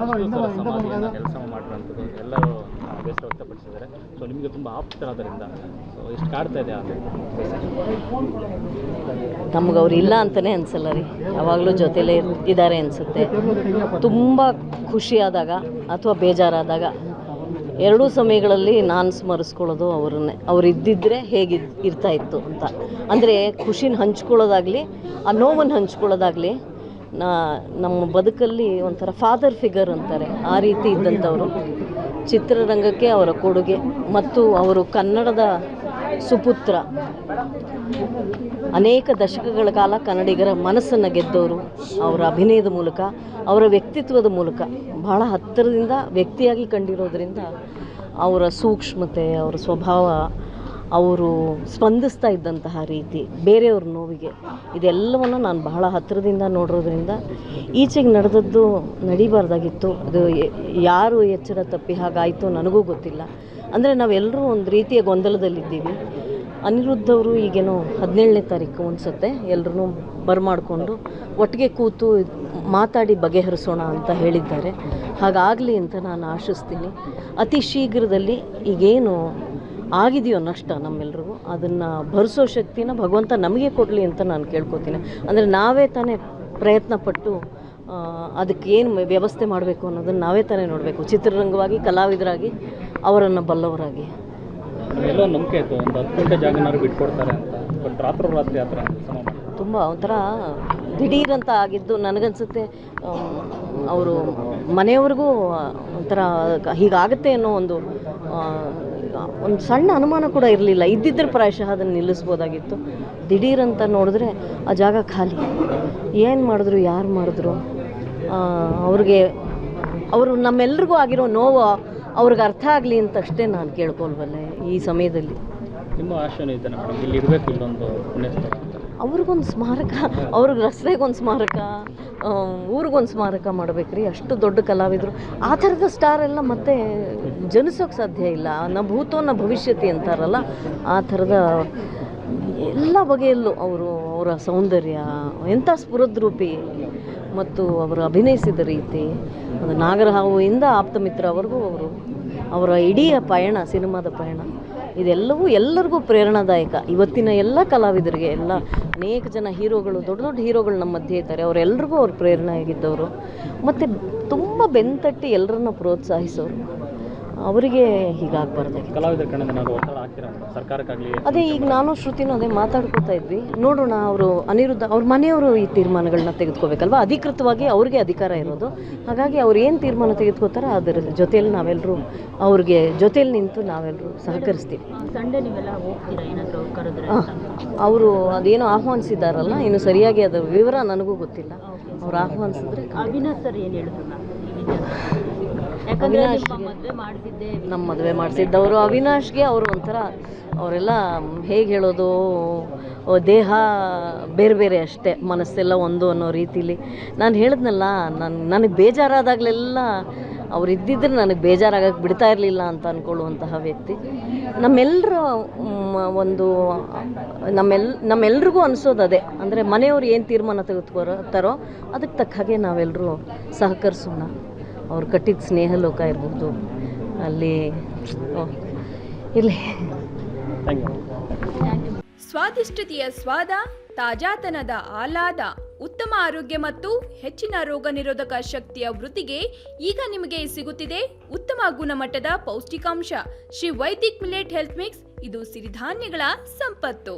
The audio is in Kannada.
ಸಮಾಧಿಯನ್ನು ಕೆಲಸ ಮಾಡಿರೋಂಥದ್ದು ಎಲ್ಲರೂ ಬೇಸರ ವ್ಯಕ್ತಪಡಿಸಿದ್ದಾರೆ. ಸೊ ನಿಮಗೆ ತುಂಬ ಆಪ್ತರಾದ್ದರಿಂದ ಸೊ ಎಷ್ಟು ಕಾಡ್ತಾ ಇದೆ ಅಂದರೆ ನಮ್ಗೆ ಅವ್ರು ಇಲ್ಲ ಅಂತಲೇ ಅನಿಸಲ್ಲ ರೀ, ಯಾವಾಗಲೂ ಜೊತೆಲೇ ಇದ್ದಾರೆ ಅನಿಸುತ್ತೆ. ತುಂಬ ಖುಷಿಯಾದಾಗ ಅಥವಾ ಬೇಜಾರಾದಾಗ ಎರಡೂ ಸಮಯಗಳಲ್ಲಿ ನಾನು ಸ್ಮರಿಸ್ಕೊಳ್ಳೋದು ಅವ್ರನ್ನೇ. ಅವ್ರು ಇದ್ದಿದ್ದರೆ ಹೇಗೆ ಇರ್ತಾಯಿತ್ತು ಅಂತ. ಅಂದರೆ ಖುಷಿನ ಹಂಚ್ಕೊಳ್ಳೋದಾಗಲಿ ಆ ನೋವನ್ನು ಹಂಚ್ಕೊಳ್ಳೋದಾಗಲಿ ನಮ್ಮ ಬದುಕಲ್ಲಿ ಒಂಥರ ಫಾದರ್ ಫಿಗರ್ ಅಂತಾರೆ, ಆ ರೀತಿ ಇದ್ದಂಥವರು. ಚಿತ್ರರಂಗಕ್ಕೆ ಅವರ ಕೊಡುಗೆ ಮತ್ತು ಅವರು ಕನ್ನಡದ ಸುಪುತ್ರ. ಅನೇಕ ದಶಕಗಳ ಕಾಲ ಕನ್ನಡಿಗರ ಮನಸ್ಸನ್ನು ಗೆದ್ದವರು ಅವರ ಅಭಿನಯದ ಮೂಲಕ, ಅವರ ವ್ಯಕ್ತಿತ್ವದ ಮೂಲಕ. ಬಹಳ ಹತ್ತಿರದಿಂದ ವ್ಯಕ್ತಿಯಾಗಿ ಕಂಡಿರೋದ್ರಿಂದ ಅವರ ಸೂಕ್ಷ್ಮತೆ, ಅವರ ಸ್ವಭಾವ, ಅವರು ಸ್ಪಂದಿಸ್ತಾ ಇದ್ದಂತಹ ರೀತಿ, ಬೇರೆಯವ್ರ ನೋವಿಗೆ, ಇದೆಲ್ಲವನ್ನು ನಾನು ಬಹಳ ಹತ್ತಿರದಿಂದ ನೋಡಿರೋದ್ರಿಂದ ಈಚೆಗೆ ನಡೆದದ್ದು ನಡಿಬಾರ್ದಾಗಿತ್ತು. ಅದು ಯಾರು ಎಚ್ಚರ ತಪ್ಪಿ ಹಾಗಾಯಿತು ನನಗೂ ಗೊತ್ತಿಲ್ಲ. ಅಂದರೆ ನಾವೆಲ್ಲರೂ ಒಂದು ರೀತಿಯ ಗೊಂದಲದಲ್ಲಿದ್ದೀವಿ. ಅನಿರುದ್ಧ್ ಅವರು ಈಗೇನೋ 17ನೇ ತಾರೀಕು ಅನಿಸುತ್ತೆ ಎಲ್ಲರೂ ಬರಮಾಡಿಕೊಂಡು ಒಟ್ಟಿಗೆ ಕೂತು ಮಾತಾಡಿ ಬಗೆಹರಿಸೋಣ ಅಂತ ಹೇಳಿದ್ದಾರೆ. ಹಾಗಾಗಲಿ ಅಂತ ನಾನು ಆಶಿಸ್ತೀನಿ. ಅತಿ ಶೀಘ್ರದಲ್ಲಿ ಈಗೇನು ಆಗಿದೆಯೋ ನಷ್ಟ ನಮ್ಮೆಲ್ರಿಗೂ, ಅದನ್ನು ಭರಿಸೋ ಶಕ್ತಿನ ಭಗವಂತ ನಮಗೆ ಕೊಡಲಿ ಅಂತ ನಾನು ಕೇಳ್ಕೊತೀನಿ. ಅಂದರೆ ನಾವೇ ತಾನೇ ಪ್ರಯತ್ನಪಟ್ಟು ಅದಕ್ಕೇನು ವ್ಯವಸ್ಥೆ ಮಾಡಬೇಕು ಅನ್ನೋದನ್ನು ನಾವೇ ತಾನೇ ನೋಡಬೇಕು. ಚಿತ್ರರಂಗವಾಗಿ, ಕಲಾವಿದರಾಗಿ, ಅವರನ್ನು ಬಲ್ಲವರಾಗಿ. ಎಲ್ಲೋ ನಂಬಿಕೆ ಇತ್ತು ಒಂದು 10 ಗಂಟೆ ಜಾಗನಾರು ಬಿಟ್ಕೊಡ್ತಾರೆ ಅಂತ, ಬಟ್ ರಾತ್ರಿ ಆ ಥರ ತುಂಬ ಒಂಥರ ದಿಢೀರಂತ ಆಗಿದ್ದು ನನಗನ್ಸುತ್ತೆ. ಅವರು ಮನೆಯವ್ರಿಗೂ ಒಂಥರ ಹೀಗಾಗುತ್ತೆ ಅನ್ನೋ ಒಂದು ಸಣ್ಣ ಅನುಮಾನ ಕೂಡ ಇರಲಿಲ್ಲ. ಇದ್ದಿದ್ದರೆ ಪ್ರಾಯಶಃ ಅದನ್ನು ನಿಲ್ಲಿಸ್ಬೋದಾಗಿತ್ತು. ದಿಢೀರಂತ ನೋಡಿದ್ರೆ ಆ ಜಾಗ ಖಾಲಿ. ಏನು ಮಾಡಿದ್ರು, ಯಾರು ಮಾಡಿದ್ರು, ಅವರು ನಮ್ಮೆಲ್ರಿಗೂ ಆಗಿರೋ ನೋವು ಅವ್ರಿಗೆ ಅರ್ಥ ಆಗಲಿ ಅಂತ ಅಷ್ಟೇ ನಾನು ಕೇಳ್ಕೊಳ್ಬಲ್ಲೆ ಈ ಸಮಯದಲ್ಲಿ. ನಿಮ್ಮ ಆಶಯನೂ ಇದೆ ಮೇಡಮ್, ಇಲ್ಲಿ ಇರಬೇಕು ಇಲ್ಲೊಂದು ಪುಣ್ಯಸ್ಥಳ, ಅವ್ರಿಗೊಂದು ಸ್ಮಾರಕ, ಅವ್ರಿಗೆ ರಸ್ತೆಗೊಂದು ಸ್ಮಾರಕ, ಊರಿಗೊಂದು ಸ್ಮಾರಕ ಮಾಡಬೇಕ್ರಿ. ಅಷ್ಟು ದೊಡ್ಡ ಕಲಾವಿದರು. ಆ ಥರದ ಸ್ಟಾರ್ ಎಲ್ಲ ಮತ್ತೆ ಜನಿಸೋಕೆ ಸಾಧ್ಯ ಇಲ್ಲ. ನ ಭೂತೋ ನ ಭವಿಷ್ಯತಿ ಅಂತಾರಲ್ಲ, ಆ ಥರದ ಎಲ್ಲ ಬಗೆಯಲ್ಲೂ ಅವರ ಸೌಂದರ್ಯ ಎಂಥ ಸ್ಫುರದ್ರೂಪಿ, ಮತ್ತು ಅವರು ಅಭಿನಯಿಸಿದ ರೀತಿ, ಅದು ನಾಗರಹಾವಿಂದ ಆಪ್ತಮಿತ್ರವರೆಗೂ ಅವರ ಇಡೀ ಪಯಣ, ಸಿನಿಮಾದ ಪಯಣ, ಇದೆಲ್ಲವೂ ಎಲ್ಲರಿಗೂ ಪ್ರೇರಣಾದಾಯಕ. ಇವತ್ತಿನ ಎಲ್ಲ ಕಲಾವಿದರಿಗೆ, ಅನೇಕ ಜನ ಹೀರೋಗಳು, ದೊಡ್ಡ ದೊಡ್ಡ ಹೀರೋಗಳು ನಮ್ಮ ಮಧ್ಯೆ ಇದ್ದಾರೆ. ಅವರೆಲ್ಲರಿಗೂ ಅವ್ರು ಪ್ರೇರಣೆ ಆಗಿದ್ದವರು. ಮತ್ತು ತುಂಬ ಬೆಂತಟ್ಟಿ ಎಲ್ಲರನ್ನ ಪ್ರೋತ್ಸಾಹಿಸೋರು. ಅವರಿಗೆ ಹೀಗಾಗಬಾರ್ದಾಗಿ ಕಲಾವಿದರ ಕಡೆಯಿಂದ ನಾವು ಒತ್ತಡ ಹಾಕ್ತೀರಾ ಸರ್ಕಾರಕ್ಕಾಗಲಿ? ಅದೇ ಈಗ ನಾನು ಶ್ರುತಿನೂ ಅದೇ ಮಾತಾಡ್ಕೋತಾ ಇದ್ವಿ. ನೋಡೋಣ, ಅವರು ಅನಿರುದ್ಧ ಅವ್ರ ಮನೆಯವರು ಈ ತೀರ್ಮಾನಗಳನ್ನ ತೆಗೆದುಕೋಬೇಕಲ್ವ, ಅಧಿಕೃತವಾಗಿ ಅವ್ರಿಗೆ ಅಧಿಕಾರ ಇರೋದು. ಹಾಗಾಗಿ ಅವ್ರು ಏನು ತೀರ್ಮಾನ ತೆಗೆದುಕೋತಾರೋ ಅದರ ಜೊತೆಯಲ್ಲಿ ನಾವೆಲ್ಲರೂ ಅವ್ರಿಗೆ ಜೊತೆಯಲ್ಲಿ ನಿಂತು ನಾವೆಲ್ಲರೂ ಸಹಕರಿಸ್ತೀವಿ. ಸಂಡೇ ನೀವೆಲ್ಲ ಹೋಗ್ತೀರಾ ಏನಾದರೂ ಕರೆದ್ರೆ? ಅವರು ಅದೇನೋ ಆಹ್ವಾನಿಸಿದಾರಲ್ಲ, ಇನ್ನು ಸರಿಯಾಗಿ ಅದರ ವಿವರ ನನಗೂ ಗೊತ್ತಿಲ್ಲ. ಅವ್ರು ಆಹ್ವಾನಿಸಿದ್ರೆ. ಅವಿನಾಶ್ ಸರ್ ಏನು ಹೇಳಿದ್ರು? ನಮ್ಮ ಮದುವೆ ಮಾಡಿಸಿದ್ದವರು ಅವಿನಾಶ್ಗೆ ಅವರು ಒಂಥರ, ಅವರೆಲ್ಲ ಹೇಗೆ ಹೇಳೋದು, ದೇಹ ಬೇರೆ ಬೇರೆ ಅಷ್ಟೇ, ಮನಸ್ಸೆಲ್ಲ ಒಂದು ಅನ್ನೋ ರೀತಿಲಿ. ನಾನು ಹೇಳಿದ್ನಲ್ಲ, ನನಗೆ ಬೇಜಾರಾದಾಗಲೆಲ್ಲ ಅವ್ರು ಇದ್ದಿದ್ರೆ ನನಗೆ ಬೇಜಾರಾಗಕ್ಕೆ ಬಿಡ್ತಾ ಇರಲಿಲ್ಲ ಅಂತ ಅಂದ್ಕೊಳ್ಳುವಂತಹ ವ್ಯಕ್ತಿ. ನಮ್ಮೆಲ್ಲರ ನಮ್ಮೆಲ್ರಿಗೂ ಅನಿಸೋದು ಅದೇ. ಅಂದರೆ ಮನೆಯವ್ರು ಏನು ತೀರ್ಮಾನ ತೆಗೆದುಕೊತಾರೋ ಅದಕ್ಕೆ ತಕ್ಕ ಹಾಗೆ ನಾವೆಲ್ಲರೂ ಸಹಕರಿಸೋಣ. ಅವ್ರು ಕಟ್ಟಿದ ಸ್ನೇಹಲೋಕ ಇರ್ಬೋದು, ಅಲ್ಲಿ ಇರಲಿ. ಸ್ವಾದಿಷ್ಟತೆಯ ಸ್ವಾದ, ತಾಜಾತನದ ಆಹ್ಲಾದ, ಉತ್ತಮ ಆರೋಗ್ಯ ಮತ್ತು ಹೆಚ್ಚಿನ ರೋಗ ನಿರೋಧಕ ಶಕ್ತಿಯ ವೃದ್ಧಿಗೆ ಈಗ ನಿಮಗೆ ಸಿಗುತ್ತಿದೆ ಉತ್ತಮ ಗುಣಮಟ್ಟದ ಪೌಷ್ಟಿಕಾಂಶ. Shri Vaidik millet health mix. ಇದು ಸಿರಿಧಾನ್ಯಗಳ ಸಂಪತ್ತು.